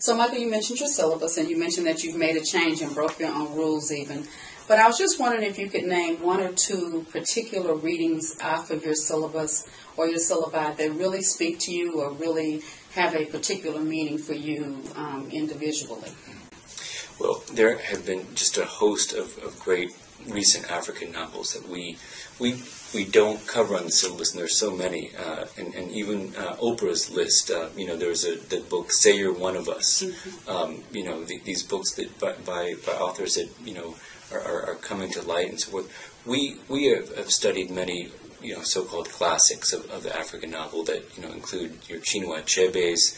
So, Michael, you mentioned your syllabus, and you mentioned that you've made a change and broke your own rules even. But I was just wondering if you could name one or two particular readings off of your syllabus or your syllabi that really speak to you or really have a particular meaning for you individually. Well, there have been just a host of great recent African novels that we don't cover on the syllabus, and there's so many. And even Oprah's list, there's the book "Say You're One of Us." Mm-hmm. These books that by authors that are coming to light and so forth. We have studied many so-called classics of the African novel that include your Chinua Achebe's,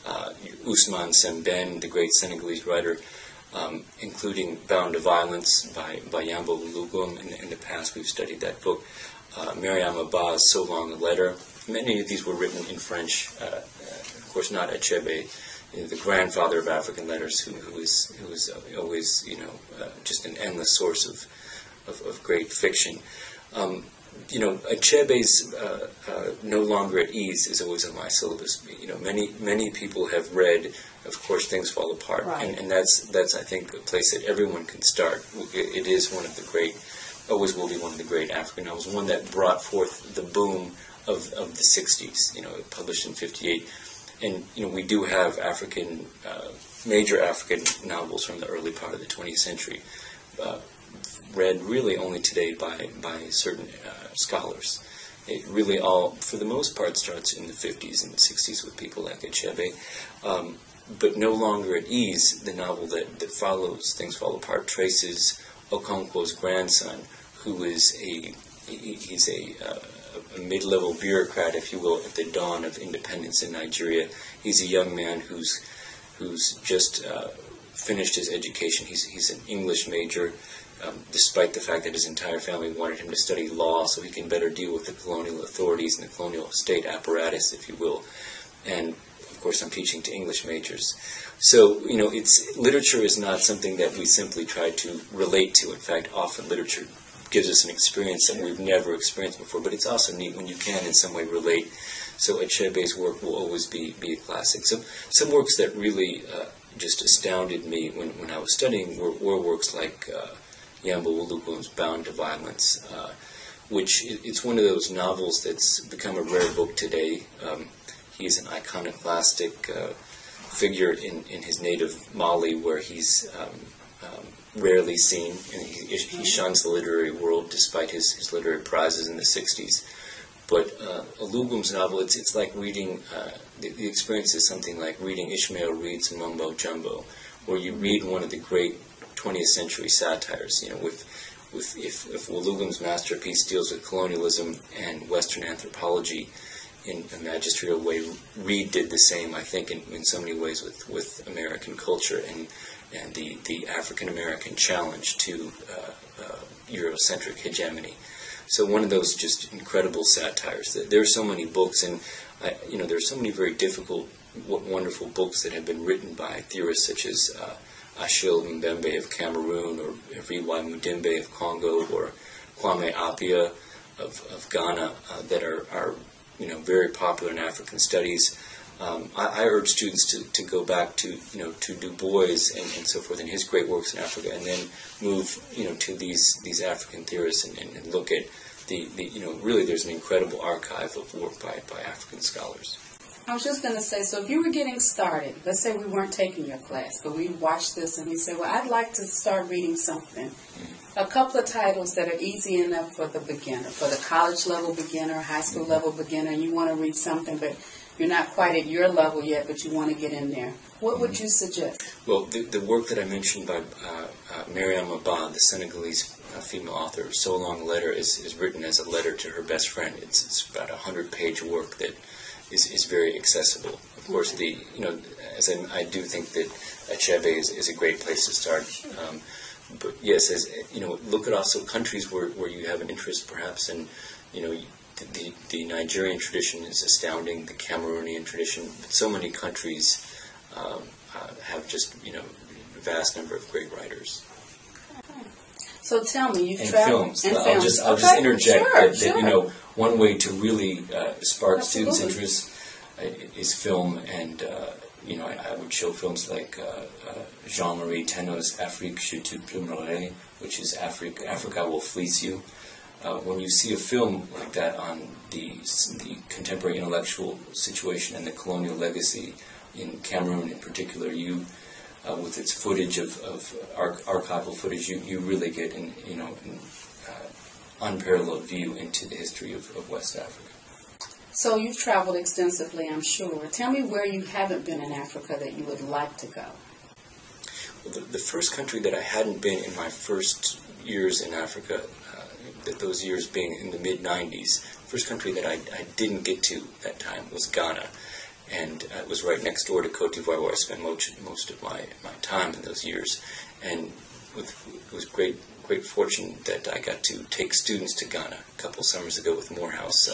Ousmane Sembène, the great Senegalese writer. Including Bound to Violence by Yambo Ulugum. In the past, we've studied that book. Mariam Aba's So Long a Letter. Many of these were written in French. Of course, not Achebe, the grandfather of African letters, who was always just an endless source of great fiction. Achebe's No Longer at Ease is always on my syllabus. Many people have read, of course, Things Fall Apart, right. and that's I think a place that everyone can start. It is one of the great, always will be one of the great African novels, one that brought forth the boom of the 60s. Published in '58, and we do have major African novels from the early part of the 20th century. Read really only today by certain scholars. It really all, for the most part, starts in the 50s and 60s with people like Achebe. But No Longer at Ease, the novel that follows Things Fall Apart, traces Okonkwo's grandson, who is he's a mid-level bureaucrat, if you will, at the dawn of independence in Nigeria. He's a young man who's just finished his education. He's an English major. Despite the fact that his entire family wanted him to study law so he can better deal with the colonial authorities and the colonial state apparatus, if you will. And, of course, I'm teaching to English majors. So, literature is not something that we simply try to relate to. In fact, often literature gives us an experience that we've never experienced before, but it's also neat when you can in some way relate. So Achebe's work will always be a classic. Some works that really just astounded me when I was studying were works like Yambo Ulugum's Bound to Violence, which it's one of those novels that's become a rare book today. He's an iconoclastic figure in his native Mali, where he's rarely seen, and he shuns the literary world despite his literary prizes in the 60s. But Ulugum's novel, it's like reading, the experience is something like reading Ishmael Reed's Mumbo Jumbo, where you read one of the great 20th century satires. If Ulugum's masterpiece deals with colonialism and Western anthropology in a magisterial way, Reed did the same, I think, in so many ways with American culture and the African American challenge to Eurocentric hegemony. So one of those just incredible satires. There are so many books, and there are so many very difficult, wonderful books that have been written by theorists such as Achille Mbembe of Cameroon, or Riwai Mudimbe of Congo, or Kwame Appiah of Ghana, that are very popular in African studies. I urge students to go back to Du Bois and so forth, and his great works in Africa, and then move to these African theorists and look at really there's an incredible archive of work by African scholars. I was just going to say, so if you were getting started, let's say we weren't taking your class, but we watched this and we said, well, I'd like to start reading something. A couple of titles that are easy enough for the beginner, for the college level beginner, high school level beginner, and you want to read something, but you're not quite at your level yet, but you want to get in there. What would you suggest? Well, the work that I mentioned by Mariam Aba, the Senegalese female author, So Long a Letter, is written as a letter to her best friend. It's about 100-page work that is very accessible. Of course, as I do think that Achebe is a great place to start. But yes, look at also countries where you have an interest, perhaps, and the Nigerian tradition is astounding, the Cameroonian tradition, but so many countries have just a vast number of great writers. So tell me, you've and traveled films. and I'll films. just interject Sure. that one way to really spark Absolutely. students' interest is film, and I would show films like Jean-Marie Tenot's Afrique, je te plumerai, which is Africa Will Fleece You. When you see a film like that on the contemporary intellectual situation and the colonial legacy in Cameroon in particular, you with its footage of archival footage, you really get an unparalleled view into the history of West Africa. So you've traveled extensively, I'm sure. Tell me where you haven't been in Africa that you would like to go. Well, the first country that I hadn't been in my first years in Africa, those years being in the mid-90s, first country that I didn't get to that time was Ghana. And it was right next door to Cote d'Ivoire, where I spent most of my time in those years. And it was great fortune that I got to take students to Ghana a couple summers ago with Morehouse,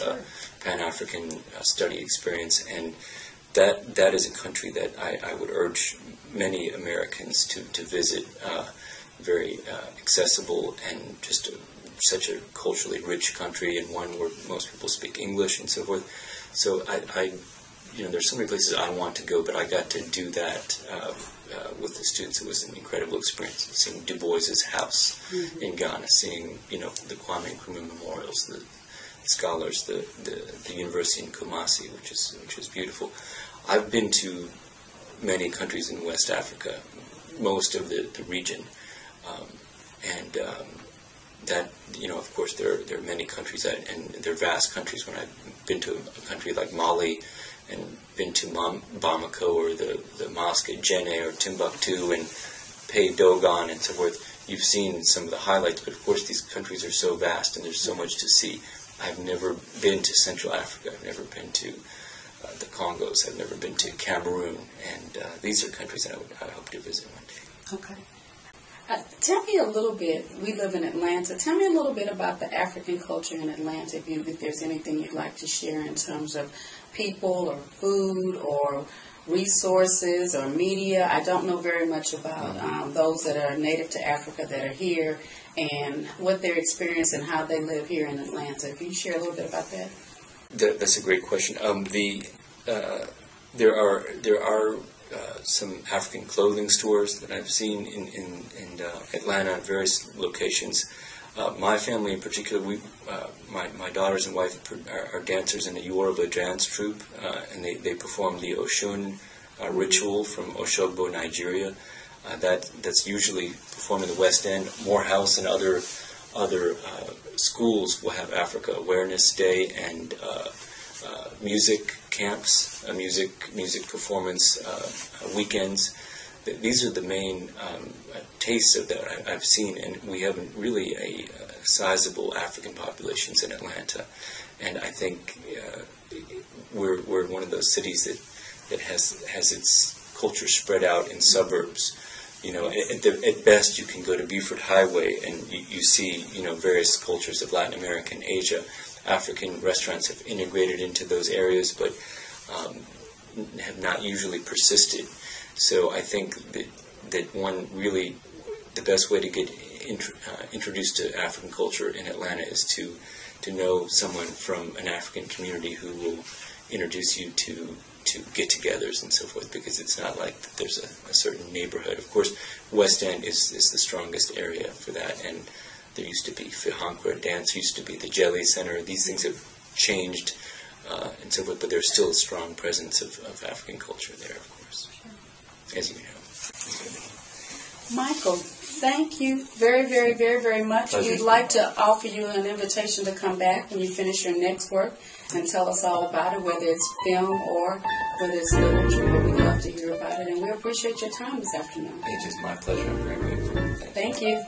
Pan-African study experience. And that is a country that I would urge many Americans to visit. Very accessible and just such a culturally rich country, and one where most people speak English and so forth. So there's so many places I want to go, but I got to do that with the students. It was an incredible experience. Seeing Du Bois's house in Ghana, seeing the Kwame Nkrumah memorials, the scholars, the university in Kumasi, which is beautiful. I've been to many countries in West Africa, most of the region, and that of course there are many countries and they're vast countries. When I've been to a country like Mali and been to Bamako or the mosque at Djenné or Timbuktu and Pays Dogon and so forth, you've seen some of the highlights, but of course these countries are so vast and there's so much to see. I've never been to Central Africa. I've never been to the Congos. I've never been to Cameroon, and these are countries that I hope to visit one day. Okay. Tell me a little bit, we live in Atlanta, tell me a little bit about the African culture in Atlanta, if there's anything you'd like to share in terms of people or food or resources or media. I don't know very much about those that are native to Africa that are here and what their experience and how they live here in Atlanta. Can you share a little bit about that? That's a great question. There are some African clothing stores that I've seen in Atlanta at various locations. My family in particular, my daughters and wife are dancers in the Yoruba dance troupe, and they perform the Oshun ritual from Oshogbo, Nigeria. That's usually performed in the West End. Morehouse and other schools will have Africa Awareness Day and music camps, music performance weekends. These are the main tastes of that I've seen, and we have really a sizable African populations in Atlanta, and I think we're one of those cities that has its culture spread out in suburbs. At best you can go to Buford Highway and you see various cultures of Latin America and Asia. African restaurants have integrated into those areas, but have not usually persisted. So I think that the best way to get introduced to African culture in Atlanta is to know someone from an African community who will introduce you to get-togethers and so forth, because it's not like there's a certain neighborhood. Of course, West End is the strongest area for that, and there used to be Fihankra Dance, used to be the Jelly Center. These things have changed and so forth, but there's still a strong presence of African culture there, of course, as you know. Michael, thank you very, very, very, very much. Pleasure. We'd like to offer you an invitation to come back when you finish your next work and tell us all about it, whether it's film or whether it's literature. But we'd love to hear about it, and we appreciate your time this afternoon. It is my pleasure. I'm very grateful. Thank you.